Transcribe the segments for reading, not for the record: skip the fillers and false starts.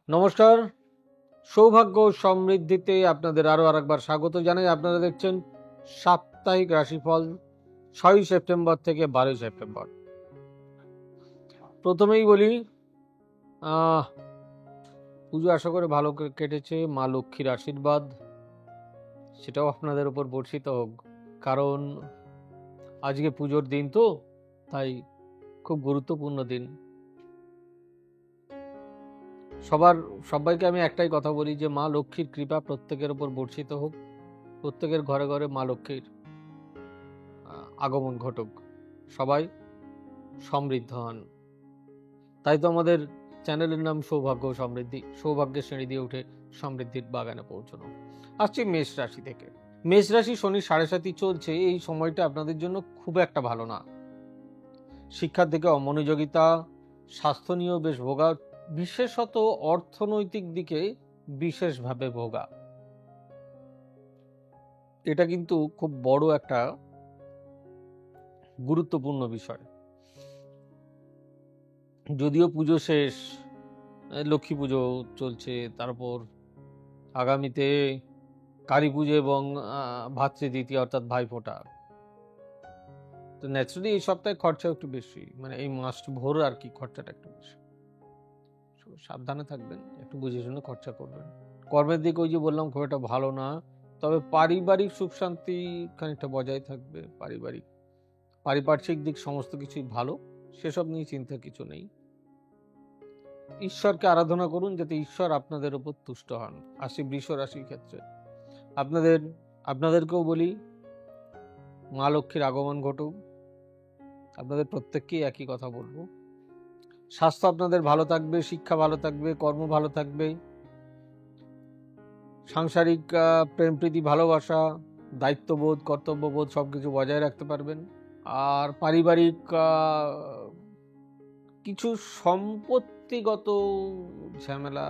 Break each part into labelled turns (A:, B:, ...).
A: নমস্কার, সৌভাগ্য সমৃদ্ধিতে আপনাদের আরও আরেকবার স্বাগত জানাই। আপনারা দেখছেন সাপ্তাহিক রাশিফল 6ই সেপ্টেম্বর থেকে 12ই সেপ্টেম্বর। প্রথমেই বলি, পুজো আশা করে ভালো কেটেছে। মা লক্ষ্মীর আশীর্বাদ সেটাও আপনাদের উপর বর্ষিত হোক, কারণ আজকে পুজোর দিন, তো তাই খুব গুরুত্বপূর্ণ দিন। সবাইকে আমি একটাই কথা বলি যে মা লক্ষ্মীর কৃপা প্রত্যেকের উপর বর্ষিত হোক, প্রত্যেকের ঘরে ঘরে মা লক্ষ্মীর আগমন ঘটুক, সবাই সমৃদ্ধ হন। তাই তো আমাদের চ্যানেলের নাম সৌভাগ্য সমৃদ্ধি, সৌভাগ্যের শ্রেণী দিয়ে উঠে সমৃদ্ধির বাগানে পৌঁছানো। আসছি মেষ রাশি থেকে। মেষ রাশি শনি 7.5 চলছে, এই সময়টা আপনাদের জন্য খুব একটা ভালো না। শিক্ষার দিকে অমনোযোগিতা, স্বাস্থ্য নিয়েও বেশ ভোগা, বিশেষত অর্থনৈতিক দিকে বিশেষভাবে ভোগা। এটা কিন্তু খুব বড় একটা গুরুত্বপূর্ণ বিষয়। যদিও পুজো শেষ, লক্ষ্মী পুজো চলছে, তারপর আগামীতে কালী পুজো এবং ভাতৃদ্বিতীয়া অর্থাৎ ভাইফোঁটা, তো ন্যাচারালি এই সপ্তাহে খরচা একটু বেশি, মানে এই মাস ভোর আর কি খরচাটা একটু বেশি। সাবধানে থাকবেন, একটু বুঝে শুনে খরচা করবেন। কর্মের দিকে ওই যে বললাম খুব একটা ভালো না, তবে পারিবারিক সুখ শান্তি খানিকটা বজায় থাকবে। পারিপার্শ্বিক দিক সমস্ত কিছুই ভালো, সেসব নিয়ে চিন্তা কিছু নেই। ঈশ্বরকে আরাধনা করুন যাতে ঈশ্বর আপনাদের উপর তুষ্ট হন। আসি বৃষ রাশির ক্ষেত্রে। আপনাদেরকেও বলি, মা লক্ষ্মীর আগমন ঘটুক। আপনাদের প্রত্যেককেই একই কথা বলবো। স্বাস্থ্য আপনাদের ভালো থাকবে, শিক্ষা ভালো থাকবে, কর্ম ভালো থাকবে, সাংসারিক প্রেম প্রীতি ভালোবাসা, দায়িত্ববোধ, কর্তব্যবোধ সবকিছু বজায় রাখতে পারবেন। আর পারিবারিক কিছু সম্পত্তিগত ঝামেলা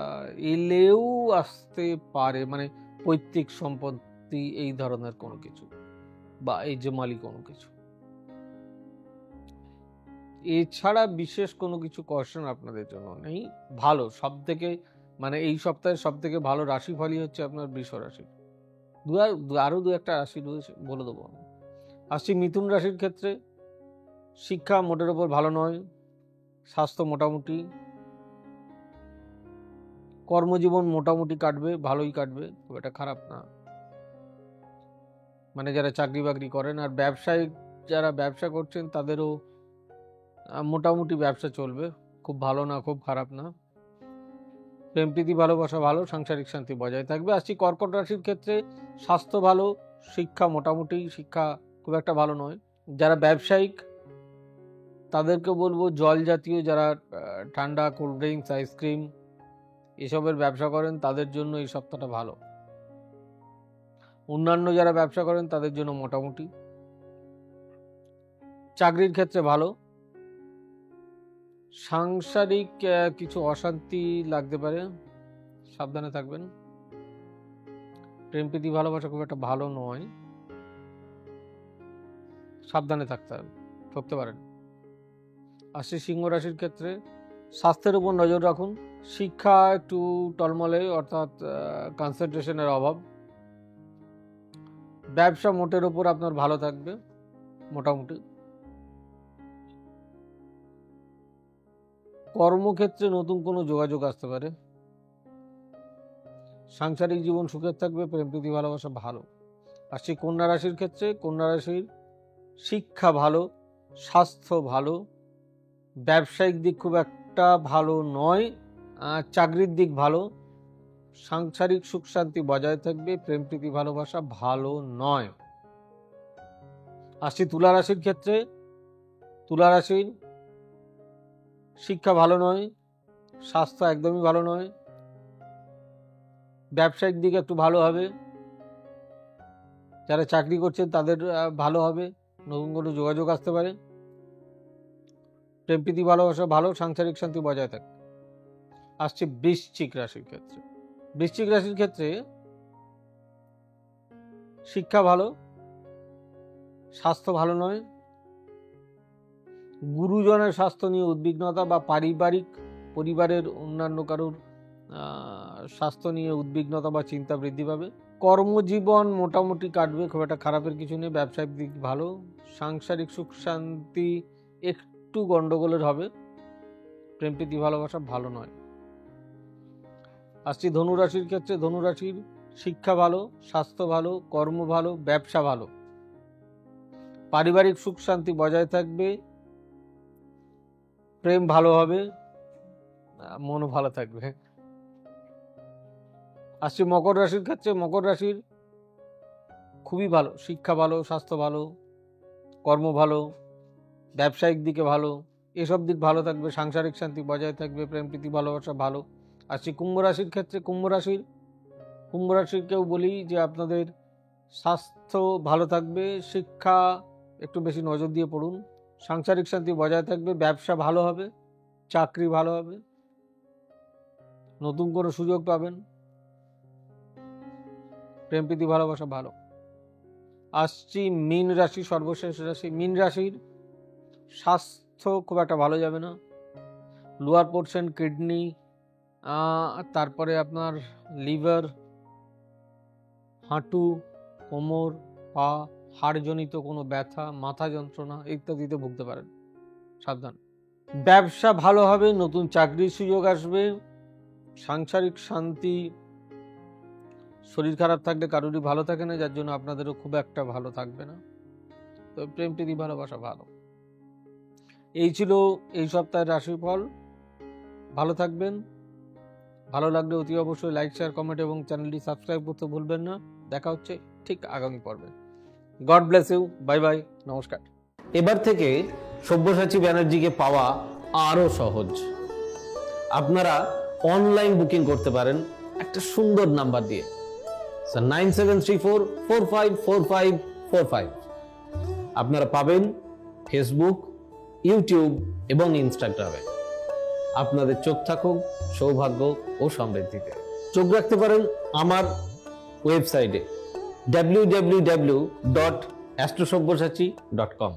A: এলেও আসতে পারে, মানে পৈতৃক সম্পত্তি এই ধরনের কোনো কিছু, বা এই জমালি কোনো কিছু। এছাড়া বিশেষ কোনো কিছু কোশ্চেন আপনাদের জন্য নেই। ভালো সব থেকে, মানে এই সপ্তাহের সব থেকে ভালো রাশিফলই হচ্ছে আপনার বৃষ রাশি। আরো দু একটা রাশি রয়েছে, বলে দেবো। আসছি মিথুন রাশির ক্ষেত্রে। শিক্ষা মোটের ওপর ভালো নয়, স্বাস্থ্য মোটামুটি, কর্মজীবন মোটামুটি কাটবে, ভালোই কাটবে, খুব একটা খারাপ না। মানে যারা চাকরি বাকরি করেন আর ব্যবসায়িক যারা ব্যবসা করছেন তাদেরও মোটামুটি ব্যবসা চলবে, খুব ভালো না খুব খারাপ না। প্রেম প্রীতি ভালোবাসা ভালো, সাংসারিক শান্তি বজায় থাকবে। আসছি কর্কট রাশির ক্ষেত্রে। স্বাস্থ্য ভালো, শিক্ষা মোটামুটি, শিক্ষা খুব একটা ভালো নয়। যারা ব্যবসায়িক তাদেরকে বলবো জল জাতীয়, যারা ঠান্ডা কোল্ড ড্রিঙ্কস আইসক্রিম এসবের ব্যবসা করেন তাদের জন্য এই সপ্তাহটা ভালো। অন্যান্য যারা ব্যবসা করেন তাদের জন্য মোটামুটি। চাকরির ক্ষেত্রে ভালো, সাংসারিক কিছু অশান্তি লাগতে পারে, সাবধানে থাকবেন। প্রেম প্রীতি ভালোবাসা খুব একটা ভালো নয়, সাবধানে থাকতে পারেন। আসছে সিংহ রাশির ক্ষেত্রে। স্বাস্থ্যের উপর নজর রাখুন, শিক্ষা একটু টলমলে, অর্থাৎ কনসেন্ট্রেশনের অভাব। ব্যবসা মোটের উপর আপনার ভালো থাকবে, মোটামুটি। কর্মক্ষেত্রে নতুন কোনো যোগাযোগ আসতে পারে। সাংসারিক জীবন সুখের থাকবে, প্রেম প্রীতি ভালোবাসা ভালো। আসছি কন্যা রাশির ক্ষেত্রে। কন্যা রাশির শিক্ষা ভালো, স্বাস্থ্য ভালো, ব্যবসায়িক দিক খুব একটা ভালো নয়, চাকরির দিক ভালো, সাংসারিক সুখ শান্তি বজায় থাকবে, প্রেম প্রীতি ভালোবাসা ভালো নয়। আসছি তুলা রাশির ক্ষেত্রে। তুলা রাশির শিক্ষা ভালো নয়, স্বাস্থ্য একদমই ভালো নয়, ব্যবসায়িক দিক একটু ভালো হবে, যারা চাকরি করছেন তাদের ভালো হবে, নতুন কোনো যোগাযোগ আসতে পারে, প্রেম প্রীতি ভালোবাসা ভালো, সাংসারিক শান্তি বজায় থাকে। আসছে বৃশ্চিক রাশির ক্ষেত্রে। বৃশ্চিক রাশির ক্ষেত্রে শিক্ষা ভালো, স্বাস্থ্য ভালো নয়, গুরুজনের স্বাস্থ্য নিয়ে উদ্বিগ্নতা বা পরিবারের অন্যান্য কারোর স্বাস্থ্য নিয়ে উদ্বিগ্নতা বা চিন্তা বৃদ্ধি পাবে। কর্মজীবন মোটামুটি কাটবে, খুব একটা খারাপের কিছু নেই। ব্যবসায়িক দিক ভালো। সাংসারিক সুখ শান্তি একটু গন্ডগোলের হবে। প্রেম প্রীতি ভালোবাসা ভালো নয়। আসছি ধনুরাশির ক্ষেত্রে। ধনুরাশির শিক্ষা ভালো, স্বাস্থ্য ভালো, কর্ম ভালো, ব্যবসা ভালো, পারিবারিক সুখ শান্তি বজায় থাকবে, প্রেম ভালো হবে, মনও ভালো থাকবে। আসছি মকর রাশির ক্ষেত্রে। মকর রাশির খুবই ভালো, শিক্ষা ভালো, স্বাস্থ্য ভালো, কর্ম ভালো, ব্যবসায়িক দিকে ভালো, এসব দিক ভালো থাকবে, সাংসারিক শান্তি বজায় থাকবে, প্রেম প্রীতি ভালোবাসা ভালো। আসছি কুম্ভ রাশির ক্ষেত্রে। কুম্ভ রাশিরকেও বলি যে আপনাদের স্বাস্থ্য ভালো থাকবে, শিক্ষা একটু বেশি নজর দিয়ে পড়ুন, সাংসারিক শান্তি বজায় থাকবে, ব্যবসা ভালো হবে, চাকরি ভালো হবে, নতুন কোনো সুযোগ পাবেন, প্রেম প্রীতি ভালোবাসা ভালো। আসছি মীন রাশি, সর্বশেষ রাশি। মীন রাশির স্বাস্থ্য খুব একটা ভালো যাবে না। লোয়ার পোর্শন, কিডনি, তারপরে আপনার লিভার, হাঁটু, কোমর, পা, হাড়জনিত কোনো ব্যথা, মাথা যন্ত্রণা ইত্যাদিতে ভুগতে পারেন, সাবধান। ব্যবসা ভালো হবে, নতুন চাকরির সুযোগ আসবে, সাংসারিক শান্তি, শরীর খারাপ থাকলে কারোরই ভালো থাকে না, যার জন্য আপনাদেরও খুব একটা ভালো থাকবে না। তো প্রেম প্রীতি ভালোবাসা ভালো। এই ছিল এই সপ্তাহের রাশিফল। ভালো থাকবেন। ভালো লাগলে অতি অবশ্যই লাইক, শেয়ার, কমেন্ট এবং চ্যানেলটি সাবস্ক্রাইব করতে ভুলবেন না। দেখা হচ্ছে ঠিক আগামী পর্বে। God bless you. Bye bye. নমস্কার।
B: এবার থেকে সব্যসাচী ব্যানার্জিকে পাওয়া আরো সহজ। আপনারা অনলাইন বুকিং করতে পারেন একটা সুন্দর নাম্বার দিয়ে, 9734454545। আপনারা পাবেন ফেসবুক, ইউটিউব এবং ইনস্টাগ্রামে। আপনাদের চোখ থাকুক সৌভাগ্য ও সমৃদ্ধিতে। চোখ রাখতে পারেন আমার ওয়েবসাইটে www.astrosobyasachi.com।